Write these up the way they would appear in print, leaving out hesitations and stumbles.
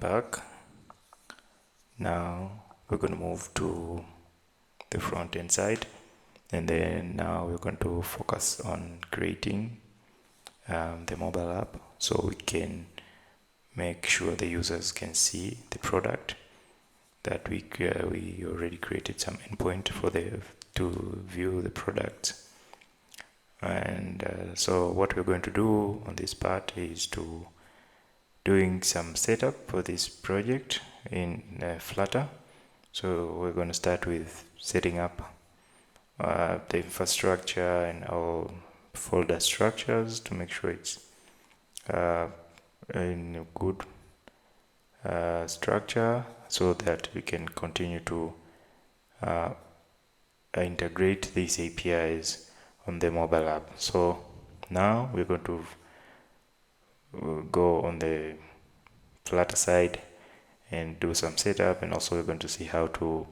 welcome back. Now we're going to move to the front end side, and then now we're going to focus on creating the mobile app so we can make sure the users can see the product that we already created some endpoint for to view the product. And so what we're going to do on this part is to doing some setup for this project in Flutter. So we're going to start with setting up the infrastructure and our folder structures to make sure it's in a good structure so that we can continue to integrate these APIs on the mobile app. So now we're going to go on the Flutter side and do some setup, and also we're going to see how to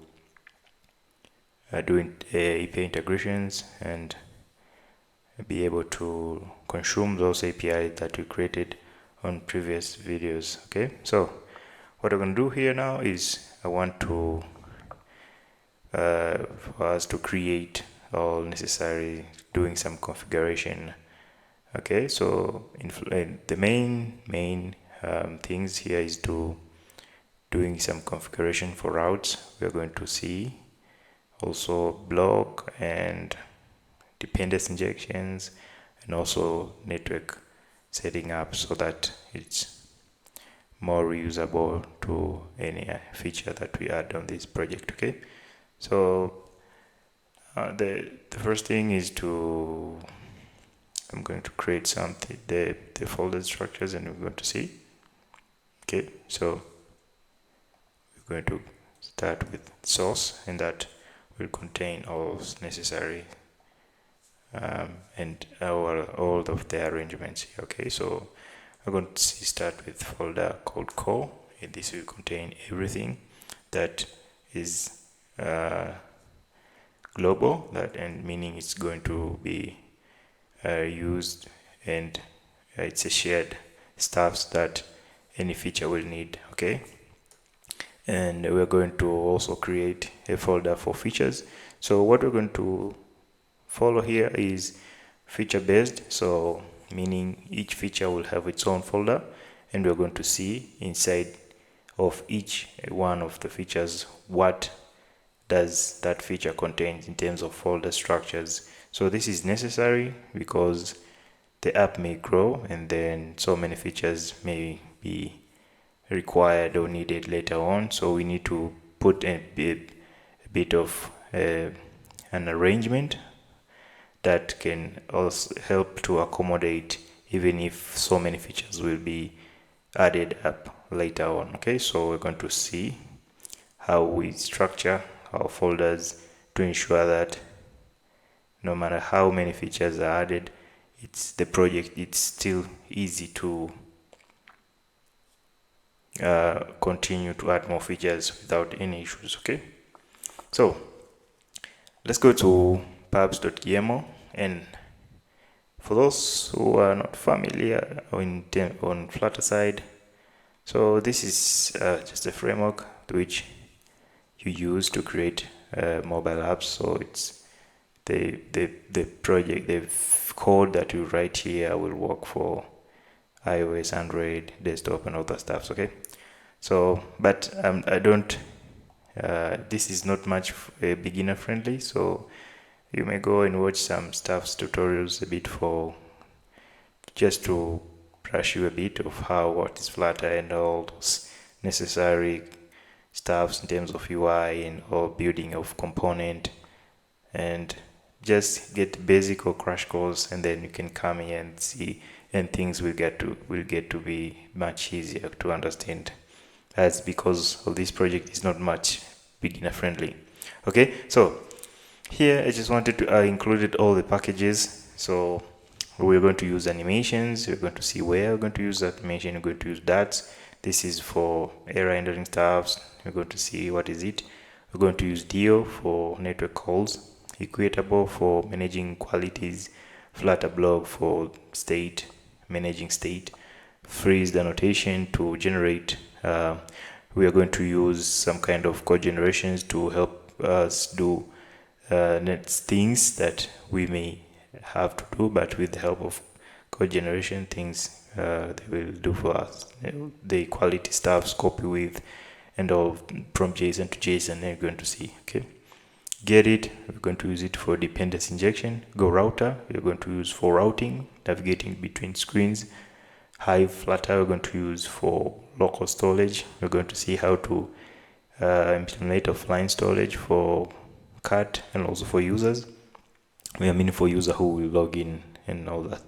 do API integrations and be able to consume those APIs that we created on previous videos. Okay, so what I'm going to do here now is I want to for us to create all necessary doing some configuration. Okay, so the main things here is doing some configuration for routes. We are going to see also block and dependency injections, and also network setting up so that it's more reusable to any feature that we add on this project. Okay, so the first thing is I'm going to create something, the folder structures, and we're going to see. Okay, so we're going to start with source, and that will contain all necessary and all of the arrangements here. Okay, so I'm going to start with folder called core, and this will contain everything that is global, and meaning it's going to be used, and it's a shared stuff that any feature will need. Okay, and we're going to also create a folder for features. So what we're going to follow here is feature based, so meaning each feature will have its own folder, and we're going to see inside of each one of the features what does that feature contains in terms of folder structures. So this is necessary because the app may grow, and then so many features may be required or needed later on, so we need to put a bit of an arrangement that can also help to accommodate even if so many features will be added up later on. Okay, so we're going to see how we structure our folders to ensure that no matter how many features are added, it's still easy to continue to add more features without any issues. Okay, so let's go to pubs.yaml, and for those who are not familiar on Flutter side, so this is just a framework which you use to create mobile apps. So it's the project, the code that you write here will work for iOS, Android, desktop, and other stuff. Okay, so but I don't this is not much beginner friendly, so you may go and watch some tutorials a bit for just to brush you a bit of what is Flutter and all those necessary stuffs in terms of UI and all building of component, and just get basic or crash course, and then you can come here and see, and things will get to be much easier to understand. That's because of this project is not much beginner friendly. Okay, so here I just wanted to included all the packages. So we're going to use animations. We're going to see where we're going to use animation. We're going to use darts. This is for error handling stuffs. We're going to see what is it. We're going to use Dio for network calls, Equatable for managing qualities, Flutter blog for managing state, freeze the annotation to generate we are going to use some kind of code generations to help us do things that we may have to do, but with the help of code generation things they will do for us. The quality stuff, copy with, and all from JSON to JSON, you're going to see. Okay, get it. We're going to use it for dependency injection. GoRouter, we're going to use for routing, navigating between screens. Hive, Flutter, we're going to use for local storage. We're going to see how to implement offline storage for CAT and also for users. We are meaning for user who will log in and all that.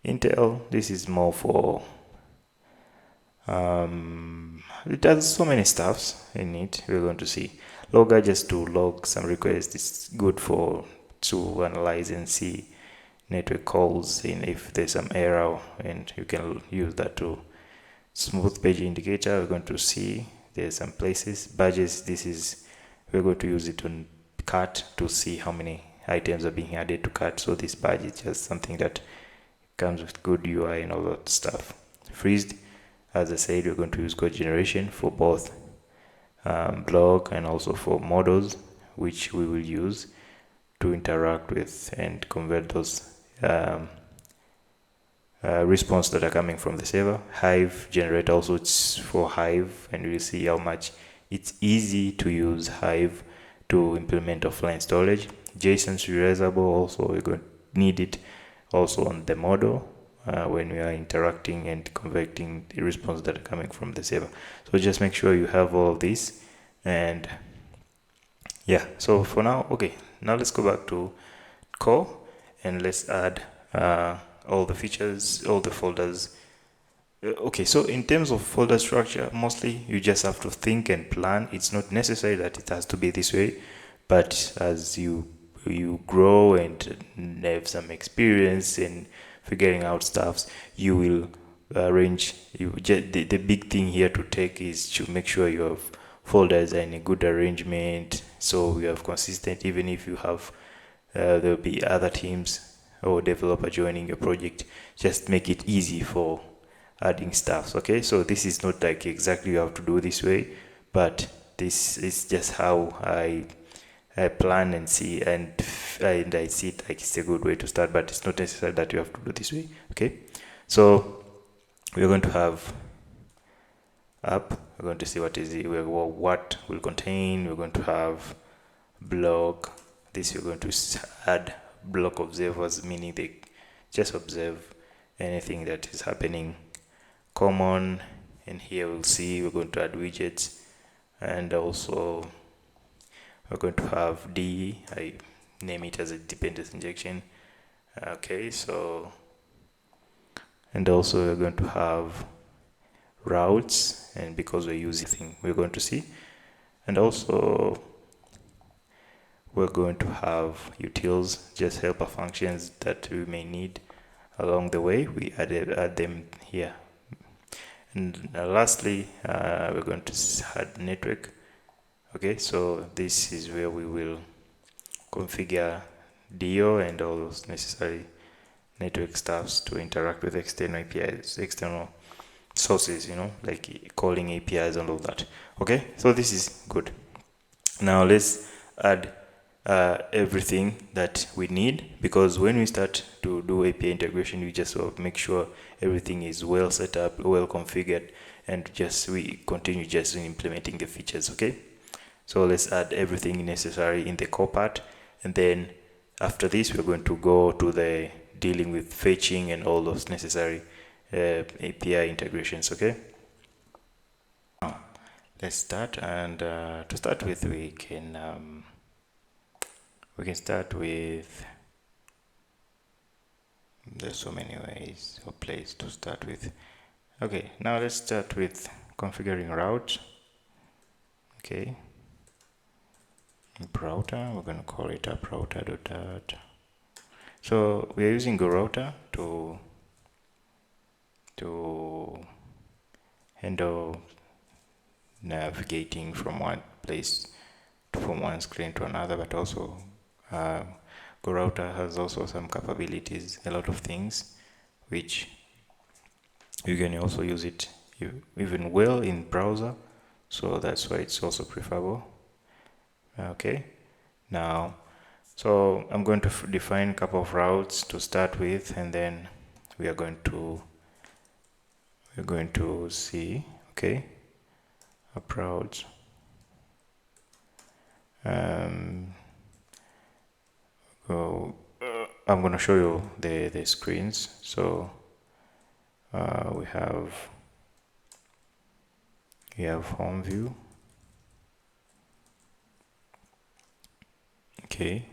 Intel, this is more for it has so many stuffs in it. We're going to see logger, just to log some requests. It's good for to analyze and see network calls in if there's some error, and you can use that to smooth page indicator. We're going to see there's some places. Badges, this is we're going to use it on cart to see how many items are being added to cart. So this badge is just something that comes with good UI and all that stuff. Freezed, as I said, we're going to use code generation for both blog and also for models, which we will use to interact with and convert those response that are coming from the server. Hive generate also, it's for Hive, and we'll see how much it's easy to use Hive to implement offline storage. JSON serializable, also we're going to need it also on the model when we are interacting and converting the response that are coming from the server. So just make sure you have all of this. And yeah, so for now, okay, now let's go back to core and let's add all the features, all the folders. Okay, so in terms of folder structure, mostly you just have to think and plan. It's not necessary that it has to be this way, but as you grow and have some experience in figuring out stuffs, you will arrange. The big thing here to take is to make sure you have folders and a good arrangement, so you have consistent. Even if you have there'll be other teams or developer joining your project, just make it easy for adding stuff. Okay, so this is not like exactly you have to do this way, but this is just how I plan and see, and I see it like it's a good way to start, but it's not necessary that you have to do this way. Okay, so we're going to have app. We're going to see what is it, what will contain. We're going to have blog. This we're going to add block observers, meaning they just observe anything that is happening. Common, and here we'll see we're going to add widgets, and also we're going to have D. I name it as a dependency injection. Okay, so, and also we're going to have routes, and because we're using, we're going to see, and also we're going to have utils, just helper functions that we may need along the way. We add them here. And lastly, we're going to add network. Okay, so this is where we will configure DO and all those necessary network stuffs to interact with external APIs, external sources, you know, like calling APIs and all that. Okay, so this is good. Now let's add everything that we need, because when we start to do API integration, we just make sure everything is well set up, well configured, and just we continue just implementing the features. Okay, so let's add everything necessary in the core part, and then after this we're going to go to the dealing with fetching and all those necessary API integrations. Okay, let's start, and to start with we can start with, there's so many ways or place to start with. Okay, now let's start with configuring route. Okay, router, we're going to call it up router.add. So we are using GoRouter to handle navigating from one place, from one screen to another, but also GoRouter has also some capabilities, a lot of things which you can also use it even well in browser, so that's why it's also preferable. Okay, now so I'm going to define a couple of routes to start with, and then we're going to see, okay, approach. I'm going to show you the screens. So we have home view. Okay.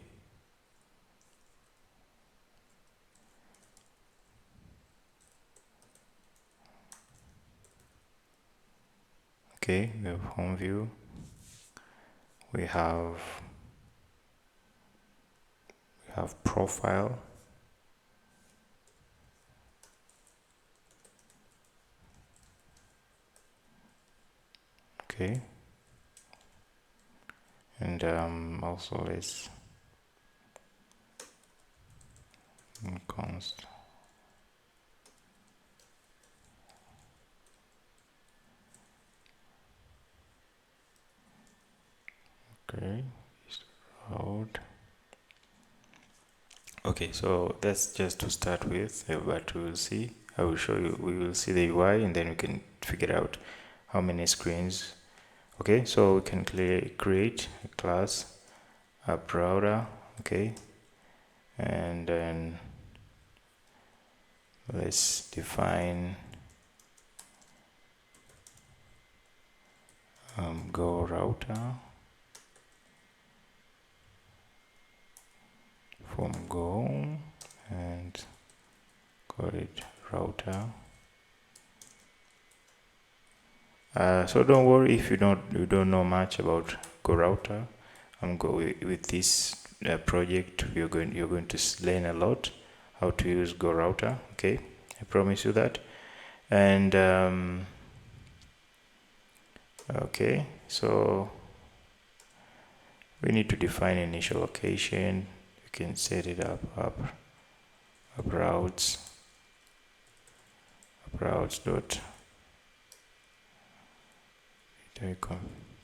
Okay, we have home view. We have profile. Okay. And also let's const. Okay, route. Okay, so that's just to start with, but we will see. I will show you. We will see the UI, and then we can figure out how many screens. Okay, so we can create a class, a router. Okay, and then let's define GoRouter from Go, and call it router. So don't worry if you don't know much about GoRouter. I'm going with this project. You're going to learn a lot how to use GoRouter. Okay, I promise you that. And okay, so we need to define initial location. You can set it up routes dot.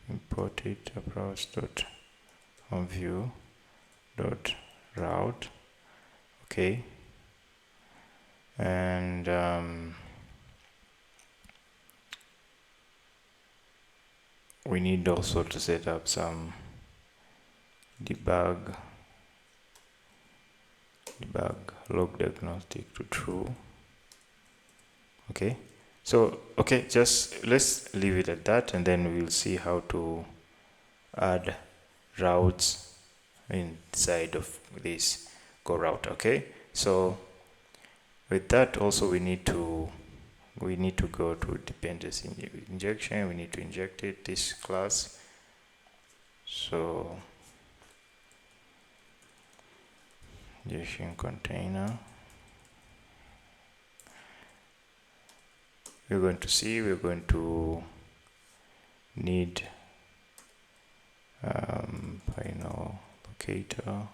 Import it routes dot home view dot route. Okay, and we need also to set up some debug log diagnostic to true. Okay, so okay, just let's leave it at that, and then we'll see how to add routes inside of this GoRouter. Okay, so with that also we need to go to dependency injection. We need to inject this class. So injection container, we're going to need final locator.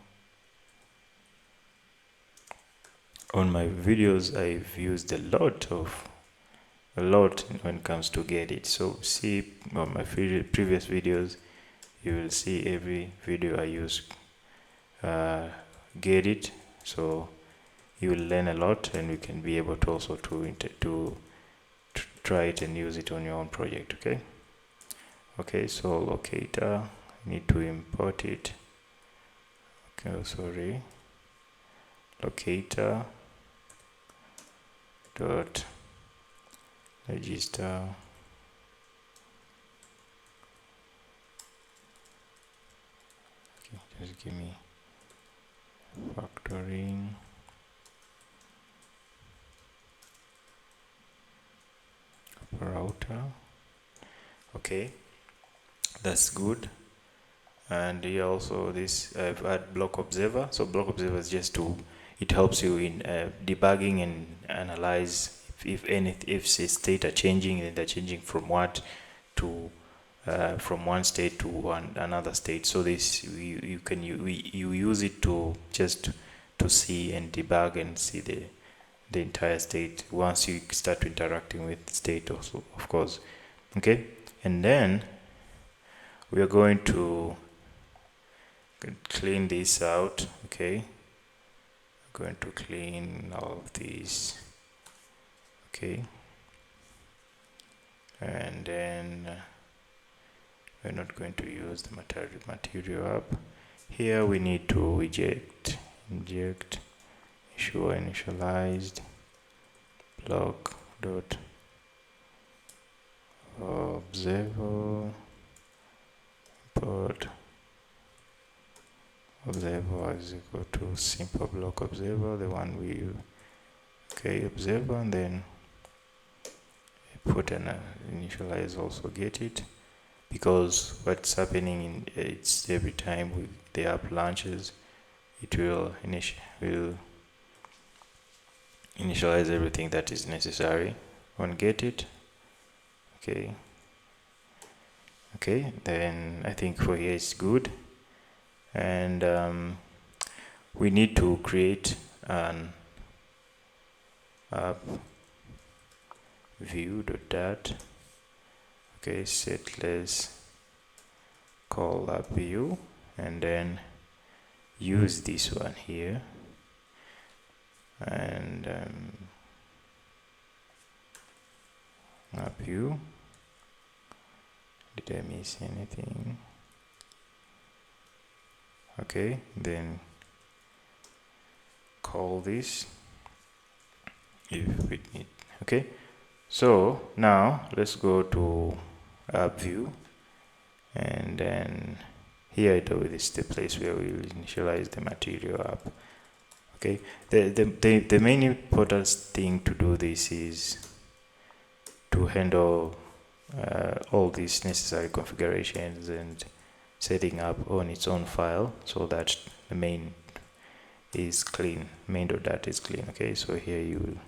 On my videos I've used a lot when it comes to get it. So see on my previous videos, you will see every video I use get it, so you will learn a lot, and you can be able to also to try it and use it on your own project. Okay, so locator, need to import it. Okay, sorry, locator dot register. Okay, just give me factoring router. Okay, that's good. And here also this I've add block observer. So block observer is just it helps you in debugging and analyze if state are changing, and they're changing from what to from one state to another state. So this you use it to just to see and debug and see the entire state once you start interacting with state also, of course. Okay, and then we are going to clean this out. Okay, we're going to clean all of these. Okay, and then we're not going to use the material app. Here we need to inject ensure initialized block dot observer import observer is equal to simple block observer, the one we use. Okay, observer, and then put an initialize also get it, because what's happening in it's every time the app launches, it will initialize everything that is necessary on get it. Okay, then I think for here it's good, and we need to create an app view.dat. Okay, setless call app view, and then use this one here, and app view. Did I miss anything? Okay, then call this if we need. Okay, so now let's go to app view, and then here it is the place where we will initialize the material app. Okay, the main important thing to do this is to handle all these necessary configurations and setting up on its own file, so that the main is clean, main.dat is clean. Okay, so here you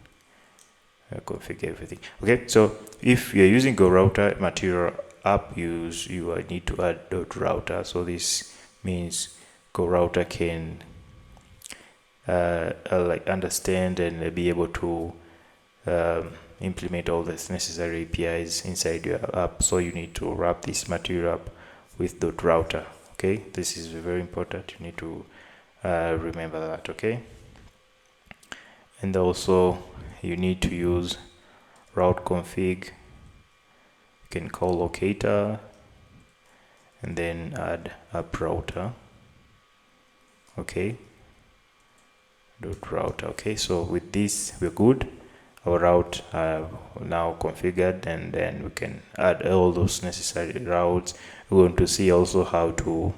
configure everything. Okay, so if you're using GoRouter material app use, you need to add .router. So this means GoRouter can like understand and be able to implement all the necessary APIs inside your app. So you need to wrap this material app with .router. Okay, this is very important. You need to remember that. Okay, and also you need to use route config. You can call locator and then add app router. Okay, .router. Okay, so with this we're good. Our route now configured, and then we can add all those necessary routes. We're going to see also how to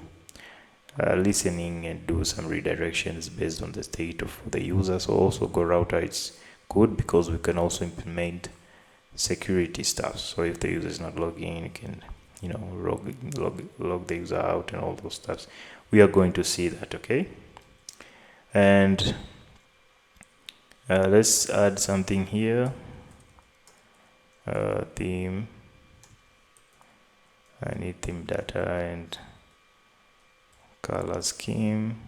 listening and do some redirections based on the state of the user. So also GoRouter is good because we can also implement security stuff. So if the user is not logging in, you can log the user out and all those stuff. We are going to see that. Okay, and let's add something here. Theme. I need theme data and color scheme.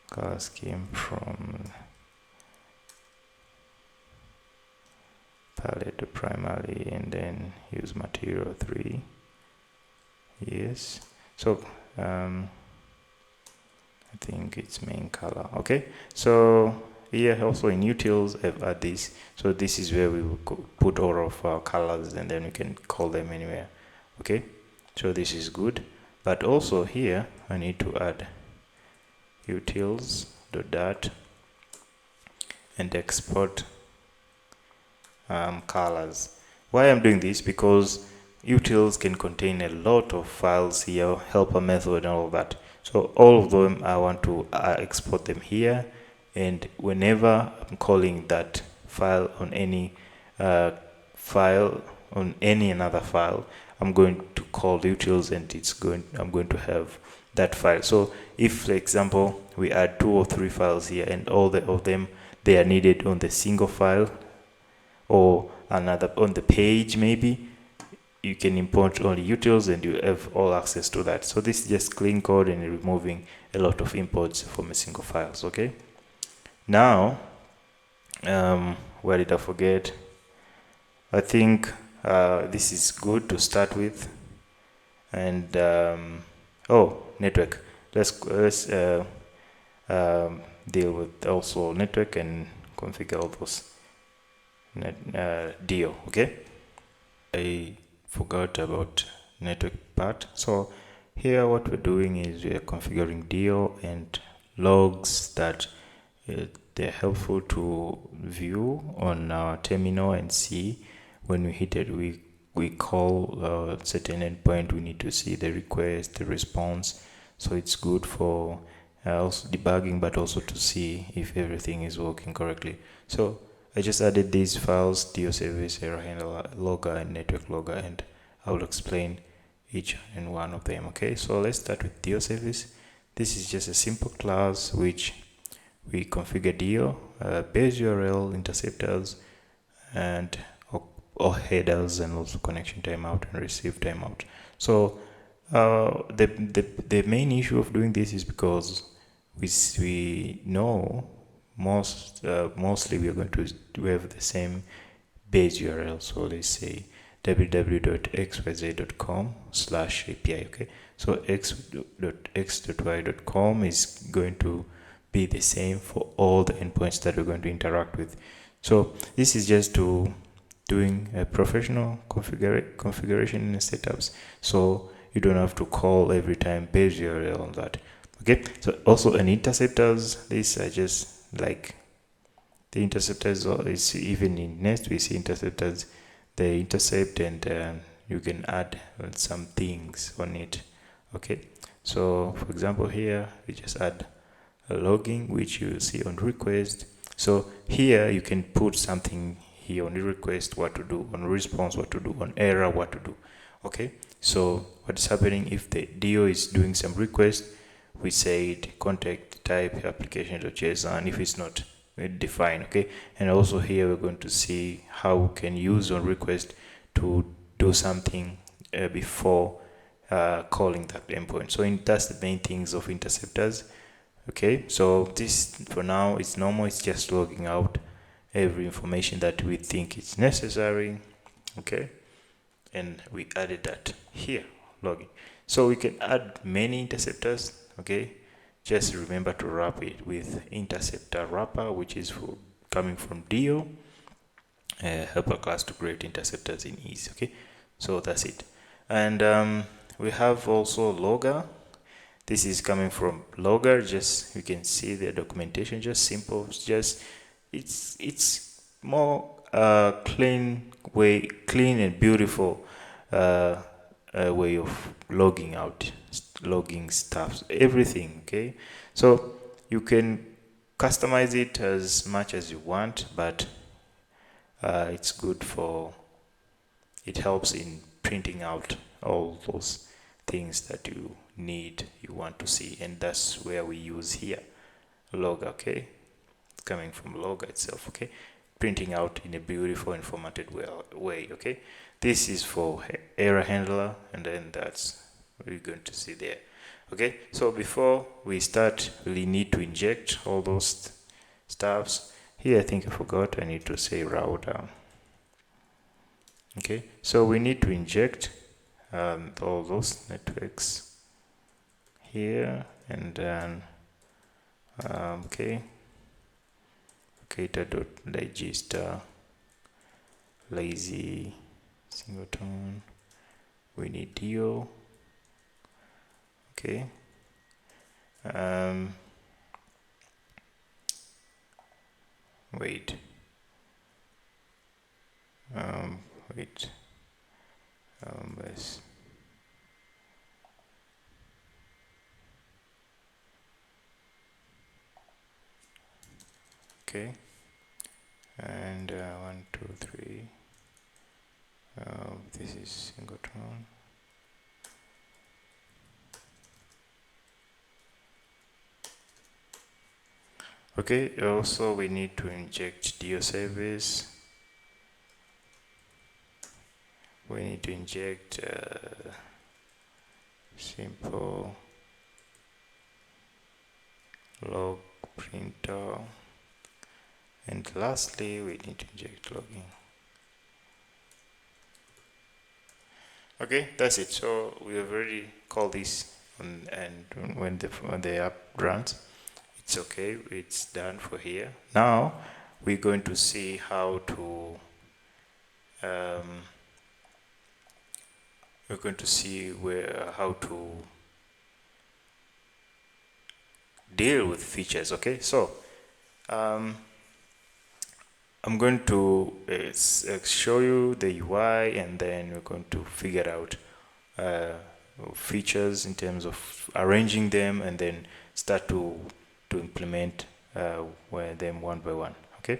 Color scheme from palette to primary, and then use material 3. Yes, so I think it's main color. Okay, so here also in utils I've added this. So this is where we will put all of our colors, and then we can call them anywhere. Okay, so this is good, but also here I need to add utils.dat and export colors. Why I'm doing this? Because utils can contain a lot of files here, helper method and all that. So all of them I want to export them here, and whenever I'm calling that file on any another file, I'm going to call utils, and I'm going to have that file. So if, for example, we add 2 or 3 files here, and all of them they are needed on the single file or another on the page, maybe you can import only utils and you have all access to that. So this is just clean code and removing a lot of imports from a single files. Okay, now where did I forget? I think this is good to start with. And oh, network, let's deal with also network and configure all those deal. Okay, I forgot about network part. So here what we're doing is we are configuring deal and logs that they're helpful to view on our terminal and see when we hit it. We call a certain endpoint, we need to see the request, the response. So it's good for also debugging, but also to see if everything is working correctly. So I just added these files: DO service, error handler, logger, and network logger, and I will explain each and one of them. Okay, so let's start with DO service. This is just a simple class which we configure DO, base URL, interceptors, and or headers, and also connection timeout and receive timeout. So the main issue of doing this is because we know mostly we are going to have the same base URL. So let's say www.xyz.com/API. Okay, so x.y.com is going to be the same for all the endpoints that we're going to interact with. So this is just to doing a professional configuration and setups, so you don't have to call every time base URL on that. Okay, so also an interceptors, these are just like the interceptors, or is even in Nest we see interceptors, they intercept, and you can add some things on it. Okay, so for example here we just add a logging, which you see on request. So here you can put something here on the request, what to do, on response, what to do, on error, what to do. Okay, so what is happening if the DO is doing some request, we say contact type application.json if it's not defined. Okay, and also here we're going to see how we can use on request to do something before calling that endpoint. So that's the main things of interceptors. Okay, so this for now is normal, it's just logging out every information that we think is necessary. Okay, and we added that here, logging. So we can add many interceptors. Okay, just remember to wrap it with interceptor wrapper, which is coming from DO, helper class to create interceptors in ease. Okay, so that's it. And we have also logger. This is coming from logger. Just you can see the documentation, just simple, just it's more clean and beautiful way of logging out, logging stuff, everything. Okay, so you can customize it as much as you want, but it's good for, it helps in printing out all those things that you need, you want to see, and that's where we use here logger. Okay, it's coming from logger itself. Okay, printing out in a beautiful and formatted way. Okay, this is for error handler, and then that's what we're going to see there. Okay, so before we start, we need to inject all those stuffs here. I think I forgot, I need to say router. Okay, so we need to inject all those networks here, and then okay, creator.digester lazy singleton, we need DO. Okay, wait, yes. Okay, and 1 2 3, this is singleton. Okay, also we need to inject DO service. we need to inject simple log printer, and lastly we need to inject logging. Okay, that's it. So we have already called this, and when the app runs, it's okay, it's done for here. Now we're going to see how to how to deal with features. Okay, so I'm going to show you the UI, and then we're going to figure out features in terms of arranging them, and then start to implement them one by one. Okay,